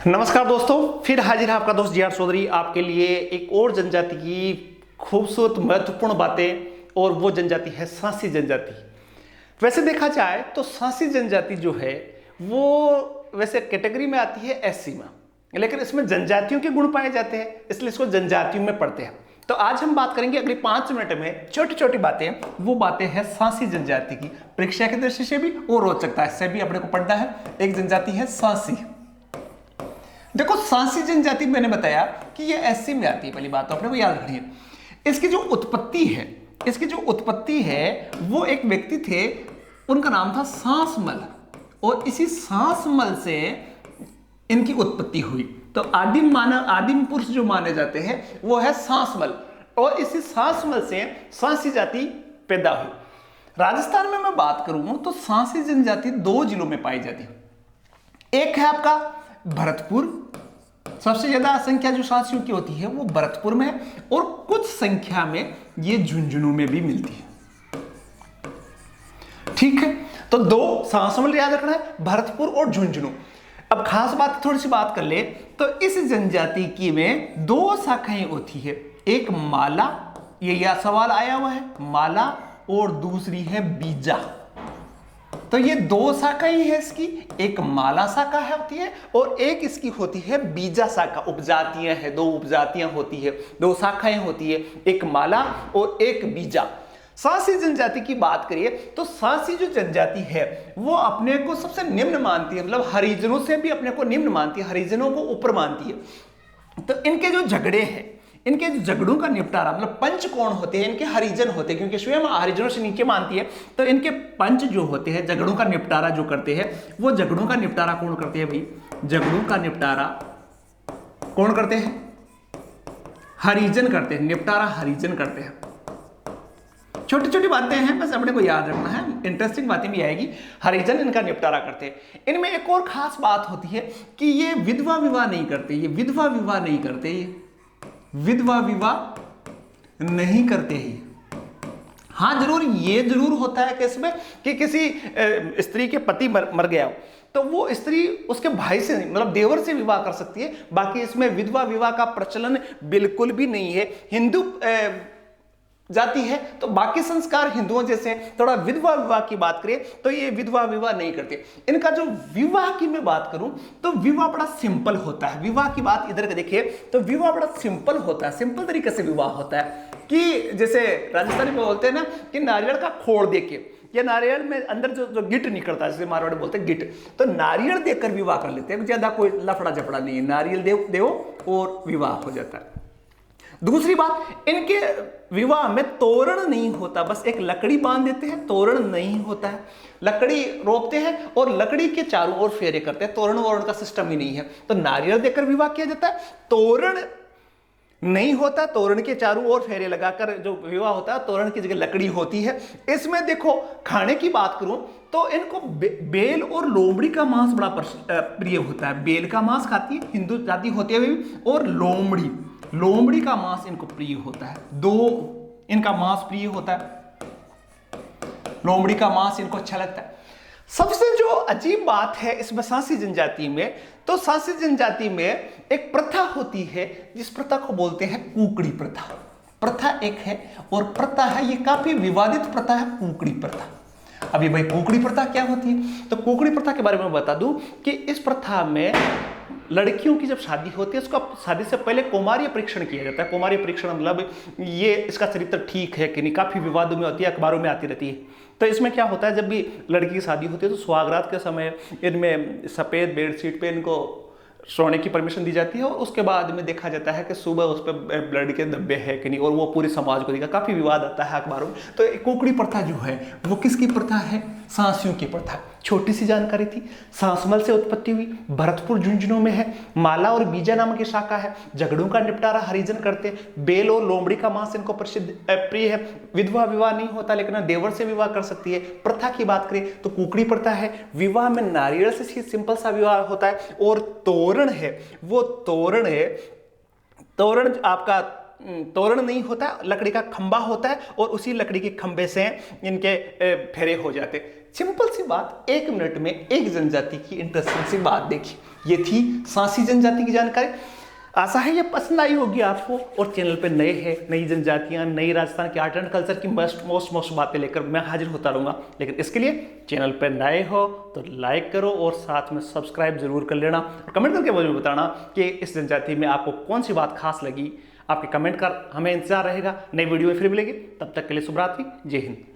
नमस्कार दोस्तों, फिर हाजिर है आपका दोस्त जी आर चौधरी आपके लिए एक और जनजाति की खूबसूरत महत्वपूर्ण बातें। और वो जनजाति है सांसी जनजाति। वैसे देखा जाए तो सांसी जनजाति जो है वो वैसे कैटेगरी में आती है एससी में, लेकिन इसमें जनजातियों के गुण पाए जाते हैं, इसलिए इसको जनजातियों में पढ़ते हैं। तो आज हम बात करेंगे अगले 5 मिनट में छोटी छोटी बातें, वो बातें हैं सांसी जनजाति की। परीक्षा की दृष्टि से भी और रोचकता है, इससे भी अपने को पढ़ना है। एक जनजाति है सांसी। देखो, सांसी जनजाति मैंने बताया कि ये एससी में आती है, पहली बात तो अपने को याद रखनी है। इसकी जो उत्पत्ति है वो एक व्यक्ति थे, उनका नाम था सांसमल, और इसी सांसमल से इनकी उत्पत्ति हुई। तो आदिम पुरुष जो माने जाते हैं वो है सांसमल, और इसी सांसमल से सांसी जाति पैदा हुई। राजस्थान में मैं बात करूं तो सांसी जनजाति 2 जिलों में पाई जाती है। एक है आपका भरतपुर, सबसे ज्यादा संख्या जो सांसियों की होती है वो भरतपुर में है, और कुछ संख्या में ये झुंझुनू में भी मिलती है। ठीक है, तो 2 सांसमल याद रखना है, भरतपुर और झुंझुनू। अब खास बात थोड़ी सी बात कर ले तो इस जनजाति की में 2 शाखाएं होती है। एक माला, ये या सवाल आया हुआ है, माला, और दूसरी है बीजा। तो ये 2 शाखाएं हैं इसकी, एक माला शाखा होती है और एक इसकी होती है बीजा शाखा। उपजातियां हैं, 2 उपजातियां होती है, 2 शाखाएं होती है, एक माला और एक बीजा। सांसी जनजाति की बात करिए तो सांसी जो जनजाति है वो अपने को सबसे निम्न मानती है, मतलब हरिजनों से भी अपने को निम्न मानती है, हरिजनों को ऊपर मानती है। तो इनके जो झगड़े हैं, इनके झगड़ों का निपटारा, मतलब पंच कौन होते हैं, इनके हरिजन होते हैं, क्योंकि स्वयं हरिजनों से नीचे मानती है। तो इनके पंच जो होते हैं, झगड़ों का निपटारा जो करते हैं, वो झगड़ों का निपटारा कौन करते हैं भाई? झगड़ों का निपटारा कौन करते हैं? हरिजन करते हैं। निपटारा हरिजन करते हैं। छोटी छोटी बातें हैं, बस अपने को याद रखना है, इंटरेस्टिंग बातें भी आएगी। हरिजन इनका निपटारा करते हैं। इनमें एक और खास बात होती है कि ये विधवा विवाह नहीं करते, ये विधवा विवाह नहीं करते, विधवा विवाह नहीं करते ही। हाँ, जरूर ये जरूर होता है कि इसमें कि किसी स्त्री के पति मर गया हो तो वो स्त्री उसके भाई से नहीं, मतलब देवर से विवाह कर सकती है। बाकी इसमें विधवा विवाह का प्रचलन बिल्कुल भी नहीं है। हिंदू जाति है तो बाकी संस्कार हिंदुओं जैसे हैं। थोड़ा विधवा विवाह की बात करें तो ये विधवा विवाह नहीं करते। इनका जो विवाह की मैं बात करूं तो विवाह बड़ा सिंपल होता है। विवाह की बात इधर का देखिए तो विवाह बड़ा सिंपल होता है, सिंपल तरीके से विवाह होता है। कि जैसे राजस्थानी में बोलते हैं ना कि नारियल का खोड़ देके, या नारियल में अंदर जो गिट निकलता है, जैसे मारवाड़ी बोलते हैं गिट, तो नारियल देकर विवाह कर लेते हैं। ज्यादा कोई लफड़ा झपड़ा नहीं है, नारियल दो और विवाह हो जाता है। दूसरी बात, इनके विवाह में तोरण नहीं होता, बस एक लकड़ी बांध देते हैं, तोरण नहीं होता है। लकड़ी रोपते हैं और लकड़ी के चारों ओर फेरे करते हैं, तोरण वोरण का सिस्टम ही नहीं है। तो नारियल देकर विवाह किया जाता है, तोरण नहीं होता, तोरण के चारों ओर फेरे लगाकर जो विवाह होता है, तोरण की जगह लकड़ी होती है। इसमें देखो, खाने की बात करूं तो इनको बेल और लोमड़ी का मांस बड़ा प्रिय होता है। बेल का मांस खाती है हिंदू जाति होते हुए, और लोमड़ी का मांस इनको प्रिय होता है। 2 इनका मांस प्रिय होता है, लोमड़ी का मांस इनको अच्छा लगता है। सबसे जो अजीब बात है इसमें सांसी जनजाति में, तो सांसी जनजाति में एक प्रथा होती है जिस प्रथा को बोलते हैं कुकड़ी प्रथा। प्रथा एक है, और प्रथा है, ये काफी विवादित प्रथा है, कुकड़ी प्रथा। अभी भाई कुकड़ी प्रथा क्या होती है? तो कुकड़ी प्रथा के बारे में बता दूं कि इस प्रथा में लड़कियों की जब शादी होती है, उसका शादी से पहले कौमार्य परीक्षण किया जाता है। कौमार्य परीक्षण मतलब ये इसका चरित्र ठीक है कि नहीं, काफी विवादों में होती है, अखबारों में आती रहती है। तो इसमें क्या होता है, जब भी लड़की की शादी होती है तो सुहागरात के समय इनमें सफेद बेडशीट पे इनको सोने की परमिशन दी जाती है, और उसके बाद में देखा जाता है कि सुबह उस पर ब्लड के धब्बे है कि नहीं, और वो पूरे समाज को देखा, काफी विवाद आता है अखबारों में। तो कुकड़ी प्रथा जो है वो किसकी प्रथा है? सांसियों की प्रथा। छोटी सी जानकारी थी। सांसमल से उत्पत्ति हुई, भरतपुर झुंझुनू में है, माला और बीजा नामक की शाखा है। झगड़ों का निपटारा हरिजन करते हैं। बेल और लोमड़ी का मांस इनको प्रिय है। विधवा विवाह नहीं होता, लेकिन देवर से विवाह कर सकती है। प्रथा की बात करें तो कुकड़ी प्रथा है। विवाह में नारियल से सिंपल सा विवाह होता है। और तोरण है, वो तोरण है, तोरण आपका तोरण नहीं होता, लकड़ी का खंबा होता है, और उसी लकड़ी के खंबे से इनके फेरे हो जाते। सिंपल सी बात, 1 मिनट में एक जनजाति की इंटरेस्टिंग सी बात देखी। ये थी सांसी जनजाति की जानकारी। आशा है ये पसंद आई होगी आपको। और चैनल पे नए हैं, नई जनजातियां, नई राजस्थान के आर्ट एंड कल्चर की मोस्ट बातें लेकर मैं हाजिर होता रहूंगा। लेकिन इसके लिए चैनल पे नए हो तो लाइक करो और साथ में सब्सक्राइब जरूर कर लेना। और कमेंट करके मुझे बताना कि इस जनजाति में आपको कौन सी बात खास लगी। आपके कमेंट का हमें इंतजार रहेगा। नई वीडियो में फिर मिलेंगे, तब तक के लिए शुभ रात्रि, जय हिंद।